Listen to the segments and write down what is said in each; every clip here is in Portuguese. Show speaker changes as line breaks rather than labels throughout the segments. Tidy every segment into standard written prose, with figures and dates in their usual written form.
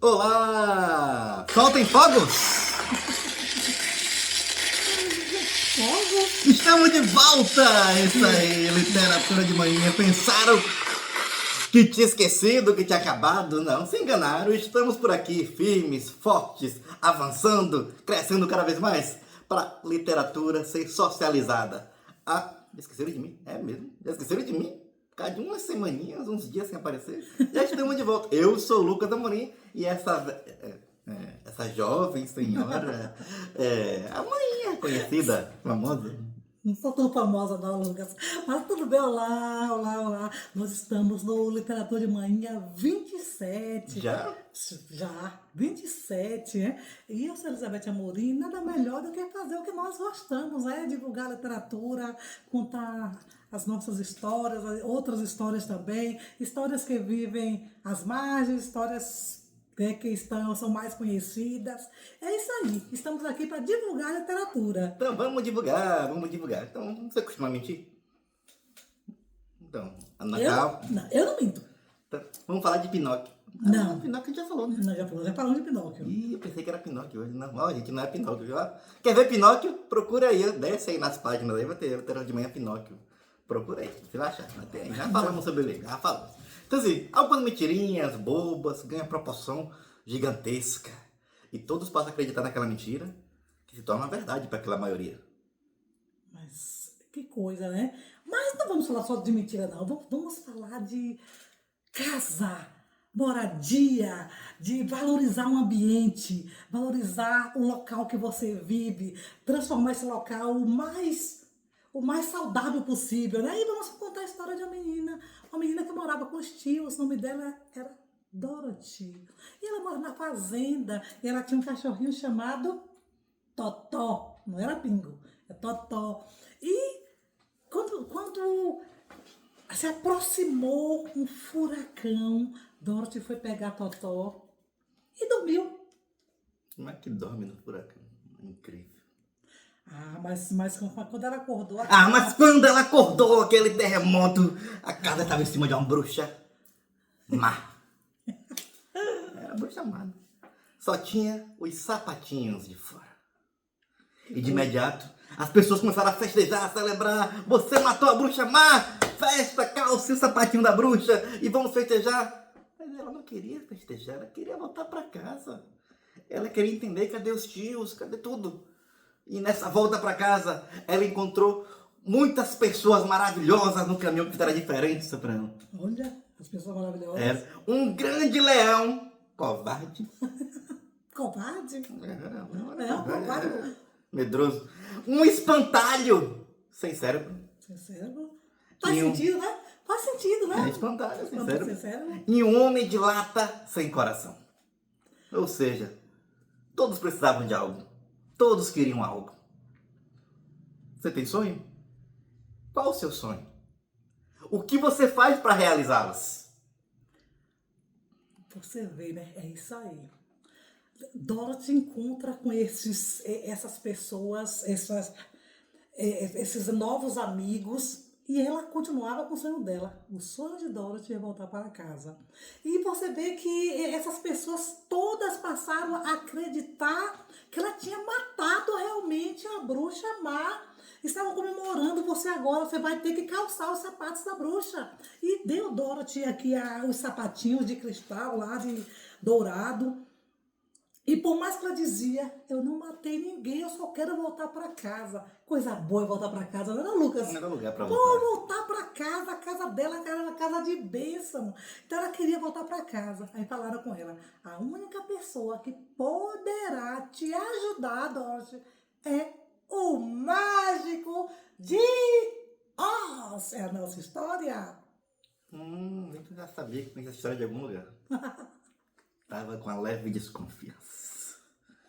Olá! Soltem fogos!
Fogos?
Estamos de volta! Isso aí, literatura de manhã. Pensaram que tinha esquecido, que tinha acabado? Não, se enganaram. Estamos por aqui, firmes, fortes, avançando, crescendo cada vez mais para literatura ser socializada. Ah, esqueceram de mim? É mesmo? Já esqueceram de mim? Cada umas semaninhas, uns dias sem aparecer. Já estamos de volta. Eu sou o Lucas Amorim e essa jovem senhora, a mãe conhecida, famosa.
Não sou tão famosa não, Lucas. Mas tudo bem, olá, olá, olá. Nós estamos no Literatura de Manhã 27.
Já?
Já, 27, né? E eu sou Elizabeth Amorim, nada melhor do que fazer o que nós gostamos, né? Divulgar a literatura, contar as nossas histórias, outras histórias também, histórias que vivem às margens, histórias que são mais conhecidas. É isso aí, estamos aqui para divulgar a literatura.
Então vamos divulgar, vamos divulgar. Então, você costuma mentir? Então, Natal.
Eu não minto.
Então, vamos falar de Pinóquio.
Não.
Pinóquio a gente já falou, né?
Não, já falamos de Pinóquio.
Ih, eu pensei que era Pinóquio hoje. Não, ó, gente, não é Pinóquio, viu? Quer ver Pinóquio? Procura aí, desce aí nas páginas aí, vai ter Literatura de Manhã Pinóquio. Procura aí, você vai achar. Vai ter aí. Já falamos sobre ele, já falamos. Então assim, algumas mentirinhas bobas ganham proporção gigantesca. E todos passam a acreditar naquela mentira, que se torna verdade para aquela maioria.
Mas que coisa, né? Mas não vamos falar só de mentira, não. Vamos falar de casa, moradia, de valorizar o ambiente, valorizar o local que você vive, transformar esse local o mais saudável possível, né? E vamos contar a história de uma menina que morava com os tios, o nome dela era Dorothy. E ela morava na fazenda, e ela tinha um cachorrinho chamado Totó, não era Pingo, é Totó. E quando se aproximou um furacão, Dorothy foi pegar Totó e dormiu.
Como é que dorme no furacão? Incrível.
Ah, mas quando ela acordou...
Mas quando ela acordou, aquele terremoto, a casa estava em cima de uma bruxa má. Era bruxa má. Só tinha os sapatinhos de fora. E de imediato, as pessoas começaram a festejar, a celebrar. Você matou a bruxa má! Festa, calça e o sapatinho da bruxa e vamos festejar. Mas ela não queria festejar, ela queria voltar para casa. Ela queria entender cadê os tios, cadê tudo. E nessa volta para casa, ela encontrou muitas pessoas maravilhosas no caminho que fizeram a diferença para ela.
Olha, as pessoas maravilhosas.
Era um grande leão, covarde.
Covarde?
Não,
Covarde.
Medroso. Um espantalho, sem cérebro.
Sem cérebro. Faz
E um-
sentido, né? Faz sentido, né?
É espantalho, sem
Espantalho
cérebro.
sem cérebro.
E um homem de lata sem coração. Ou seja, todos precisavam de algo. Todos queriam algo. Você tem sonho? Qual o seu sonho? O que você faz para realizá-los?
Você vê, né? É isso aí. Dorothy encontra com essas pessoas, esses novos amigos, e ela continuava com o sonho dela. O sonho de Dorothy é voltar para casa. E você vê que essas pessoas todas passaram a acreditar que ela tinha matado realmente a bruxa má. Estavam comemorando, você vai ter que calçar os sapatos da bruxa. E deu Dorothy aqui os sapatinhos de cristal lá, de dourado. E por mais que ela dizia, eu não matei ninguém, eu só quero voltar para casa. Coisa boa é voltar para casa, não é, Lucas?
Não era lugar para
Vou
voltar.
voltar para casa, a casa dela era uma casa de bênção. Então ela queria voltar para casa. Aí falaram com ela, a única pessoa que poderá te ajudar, Dorothy, é o mágico de Oz. É a nossa história.
Eu já sabia que tinha essa história de algum lugar. Tava com a leve desconfiança.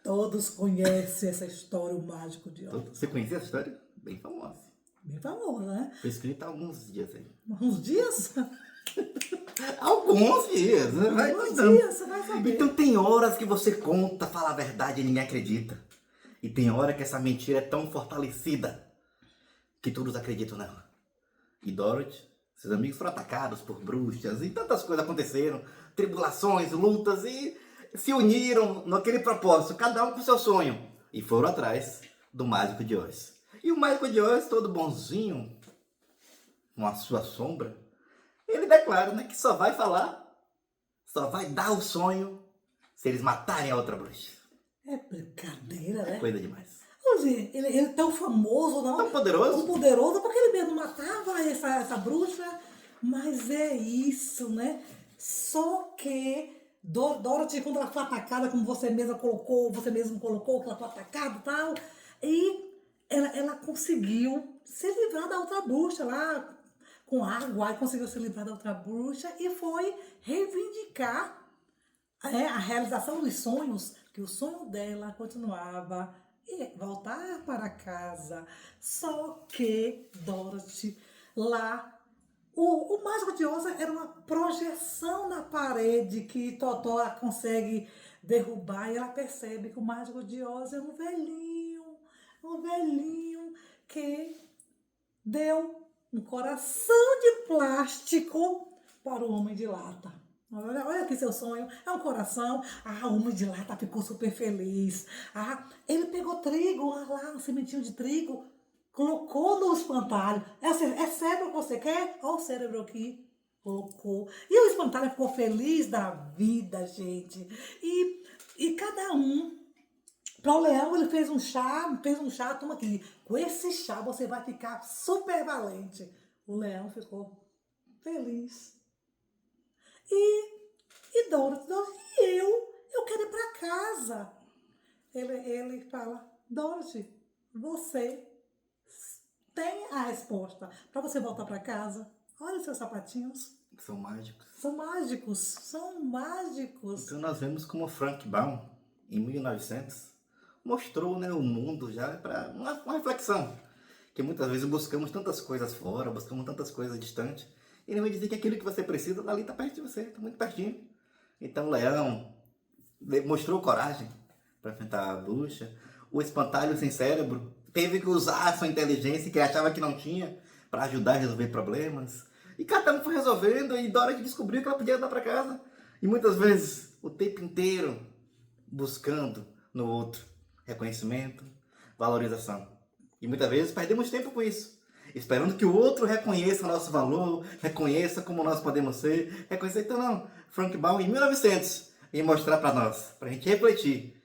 Todos conhecem essa história, o mágico de Oz.
Você conhecia essa história? Bem famosa.
Bem famosa, né?
Foi escrita há alguns dias aí.
Uns dias?
Alguns dias, né? Vai
Alguns
contando.
dias, você vai saber.
Então tem horas que você conta, fala a verdade e ninguém acredita. E tem hora que essa mentira é tão fortalecida que todos acreditam nela. E Dorothy, seus amigos foram atacados por bruxas e tantas coisas aconteceram. Tribulações, lutas e se uniram naquele propósito, cada um com seu sonho, e foram atrás do Mágico de Oz. E o Mágico de Oz, todo bonzinho, com a sua sombra, ele declara, né, que só vai falar, só vai dar o sonho se eles matarem a outra bruxa.
É brincadeira, né?
Coisa demais.
Hoje, ele é tão famoso, não?
Tão poderoso.
Tão poderoso, porque ele mesmo matava essa bruxa. Mas é isso, né? Só que Dorothy, quando ela foi atacada, como você mesmo colocou, que ela foi atacada e tal, e ela conseguiu se livrar da outra bruxa lá, com água, e conseguiu se livrar da outra bruxa e foi reivindicar a realização dos sonhos, que o sonho dela continuava e voltar para casa. Só que Dorothy lá, o Mágico de Oz era uma projeção na parede que Totó consegue derrubar e ela percebe que o Mágico de Oz é um velhinho que deu um coração de plástico para o Homem de Lata. Olha aqui seu sonho, é um coração. O Homem de Lata ficou super feliz. Ele pegou trigo, lá, um sementinho de trigo, colocou no espantalho. É cérebro que você quer? Olha o cérebro aqui. Colocou. E o espantalho ficou feliz da vida, gente. E cada um, para o leão, ele fez um chá, toma aqui. Com esse chá você vai ficar super valente. O leão ficou feliz. E Dorothy, eu quero ir para casa. Ele fala, Dorothy, você tem a resposta para você voltar para casa. Olha os seus sapatinhos.
São mágicos.
São mágicos.
Então nós vemos como Frank Baum, em 1900, mostrou, né, o mundo já para uma reflexão. Que muitas vezes buscamos tantas coisas fora, buscamos tantas coisas distantes. E ele vai dizer que aquilo que você precisa, ali está perto de você, está muito pertinho. Então o leão mostrou coragem para enfrentar a bruxa. O espantalho sem cérebro teve que usar a sua inteligência, que ele achava que não tinha, para ajudar a resolver problemas. E cada um foi resolvendo, e Dorothy descobriu que ela podia andar para casa. E muitas vezes, o tempo inteiro, buscando no outro reconhecimento, valorização. E muitas vezes perdemos tempo com isso, esperando que o outro reconheça o nosso valor, reconheça como nós podemos ser, reconhecer. Então não, Frank Baum, em 1900, ia mostrar para nós, para a gente refletir,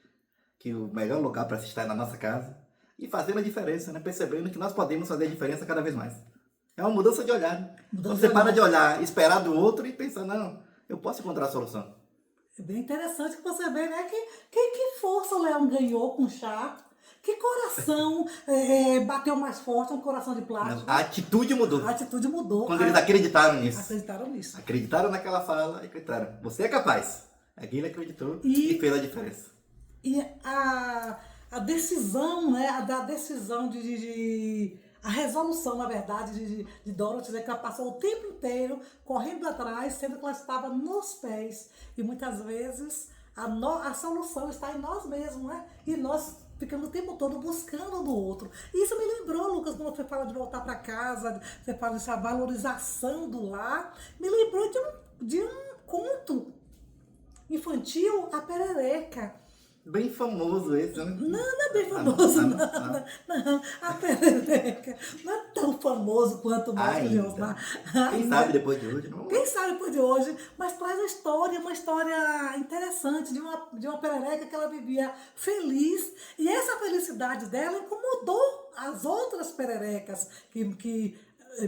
que o melhor lugar para se estar é na nossa casa, e fazendo a diferença, né? Percebendo que nós podemos fazer a diferença cada vez mais. É uma mudança de olhar. Né? Você para de olhar, esperar do outro e pensar, não, eu posso encontrar a solução.
É bem interessante que você vê, né? Que força o leão ganhou com o chá. Que coração bateu mais forte, um coração de plástico.
A atitude mudou.
A atitude mudou.
Quando eles acreditaram nisso.
Acreditaram nisso.
Acreditaram naquela fala e acreditaram. Você é capaz. Aqui ele acreditou e fez a diferença.
E a decisão, né? A decisão a resolução, na verdade, de Dorothy, é que ela passou o tempo inteiro correndo atrás, sendo que ela estava nos pés. E muitas vezes a solução está em nós mesmos, né? E nós ficamos o tempo todo buscando no outro. E isso me lembrou, Lucas, quando você fala de voltar para casa, você fala dessa valorização do lar, me lembrou de um conto infantil, A Perereca.
Bem famoso esse, né?
Não é bem famoso, não. A Perereca não é tão famoso quanto o Mágico de Oz.
Quem sabe depois de hoje? Não?
Quem sabe depois de hoje, mas traz uma história interessante de uma perereca que ela vivia feliz, e essa felicidade dela incomodou as outras pererecas que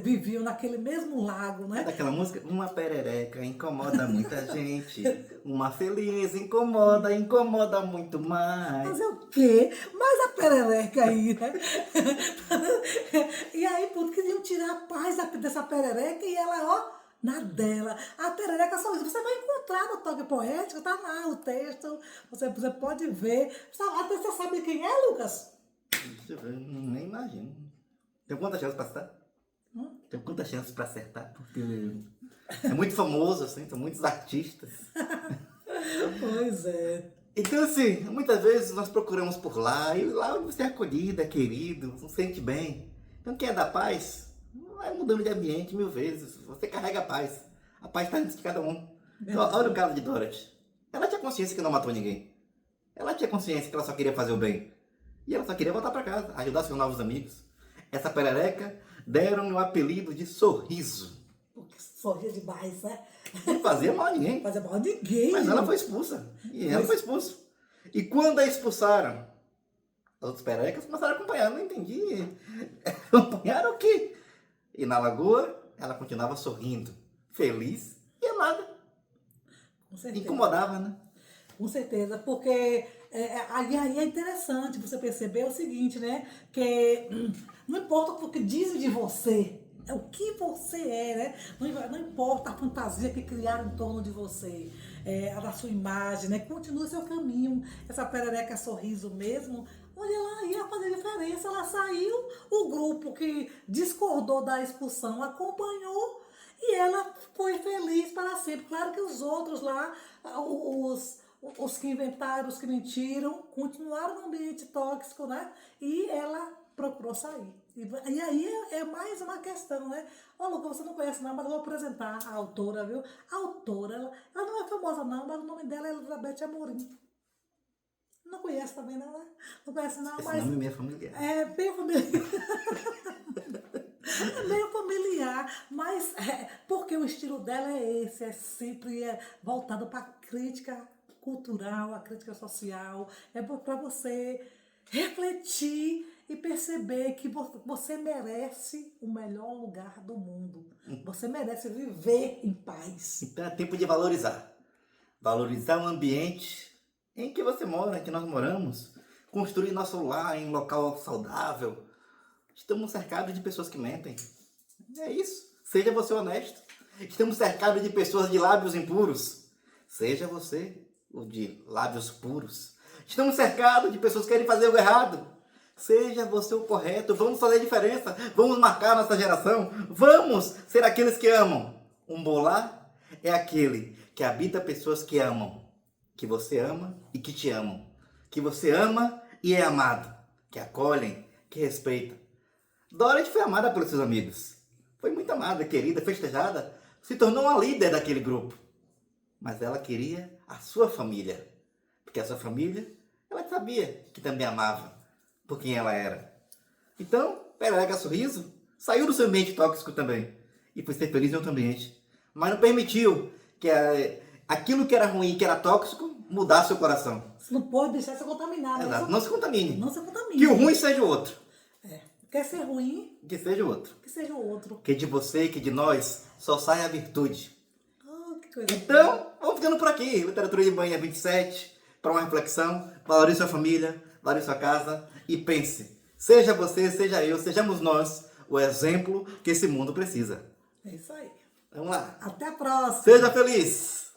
viviam naquele mesmo lago, né?
É daquela música? Uma perereca incomoda muita gente. Uma feliz incomoda muito mais.
Fazer o quê? Mas a perereca aí, né? E aí, pronto, queriam tirar a paz dessa perereca e ela, ó, na dela. A perereca só isso. Você vai encontrar no Toque Poético, tá lá o texto, você pode ver. Até você sabe quem é, Lucas?
Deixa eu ver, nem imagino. Tem quantas chances pra acertar? Tem quantas chances pra acertar? Porque é muito famoso, assim, são muitos artistas.
Pois é.
Então, assim, muitas vezes nós procuramos por lá, e lá onde você é acolhido, é querido, se sente bem. Então, quem é da paz, vai mudando de ambiente 1000 vezes. Você carrega a paz. A paz está dentro de cada um. Então, olha o caso de Dorothy. Ela tinha consciência que não matou ninguém. Ela tinha consciência que ela só queria fazer o bem. E ela só queria voltar para casa, ajudar seus novos amigos. Essa perereca deram o apelido de Sorriso.
Porque sorria demais, né?
Não fazia mal a ninguém.
Fazer mal a ninguém.
Mas ela foi expulsa. E ela foi expulsa. E quando a expulsaram, as outras pererecas começaram a acompanhar. Não entendi. Acompanharam o quê? E na lagoa, ela continuava sorrindo, feliz e amada.
Com certeza.
Incomodava, né?
Com certeza, porque aí é interessante você perceber o seguinte, né? Que não importa o que dizem de você, é o que você é, né? Não importa a fantasia que criaram em torno de você, a da sua imagem, né? Continue seu caminho. Essa perereca sorriso mesmo, olha, ela ia fazer diferença. Ela saiu, o grupo que discordou da expulsão acompanhou e ela foi feliz para sempre. Claro que os outros lá, os que inventaram, os que mentiram, continuaram no ambiente tóxico, né? E ela procurou sair. E aí é mais uma questão, né? Ô, Lucas, você não conhece não, mas eu vou apresentar a autora, viu? A autora, ela não é famosa não, mas o nome dela é Elizabeth Amorim. Não conhece também não, né? Não conhece não,
Esse
mas...
nome é meio familiar.
É bem familiar. É meio familiar, mas porque o estilo dela é esse, é sempre voltado para a crítica cultural, a crítica social, é para você refletir e perceber que você merece o melhor lugar do mundo. Você merece viver em paz.
Então é tempo de valorizar. Valorizar o ambiente em que você mora, em que nós moramos. Construir nosso lar em um local saudável. Estamos cercados de pessoas que mentem. É isso. Seja você honesto. Estamos cercados de pessoas de lábios impuros. Seja você o de lábios puros. Estamos cercados de pessoas que querem fazer o errado. Seja você o correto. Vamos fazer diferença. Vamos marcar nossa geração. Vamos ser aqueles que amam. Um bolar é aquele que habita pessoas que amam. Que você ama e que te amam. Que você ama e é amado. Que acolhem, que respeitam. Dorothy foi amada pelos seus amigos. Foi muito amada, querida, festejada. Se tornou uma líder daquele grupo. Mas ela queria a sua família. Porque a sua família, ela sabia que também amava por quem ela era. Então, Perereca Sorriso saiu do seu ambiente tóxico também. E foi ser feliz em outro ambiente. Mas não permitiu que aquilo que era ruim, que era tóxico, mudasse seu coração.
Você não pode deixar se contaminar.
Exato. Não se contamine.
Não se contamine.
Que o ruim seja o outro.
Quer ser ruim?
Que seja o outro.
Que seja o outro.
Que de você e que de nós só sai a virtude.
Oh, que coisa.
Então, vamos ficando por aqui. Literatura de Manhã 27, para uma reflexão. Valorize sua família, valorize sua casa e pense. Seja você, seja eu, sejamos nós o exemplo que esse mundo precisa.
É isso aí.
Vamos lá.
Até a próxima.
Seja feliz.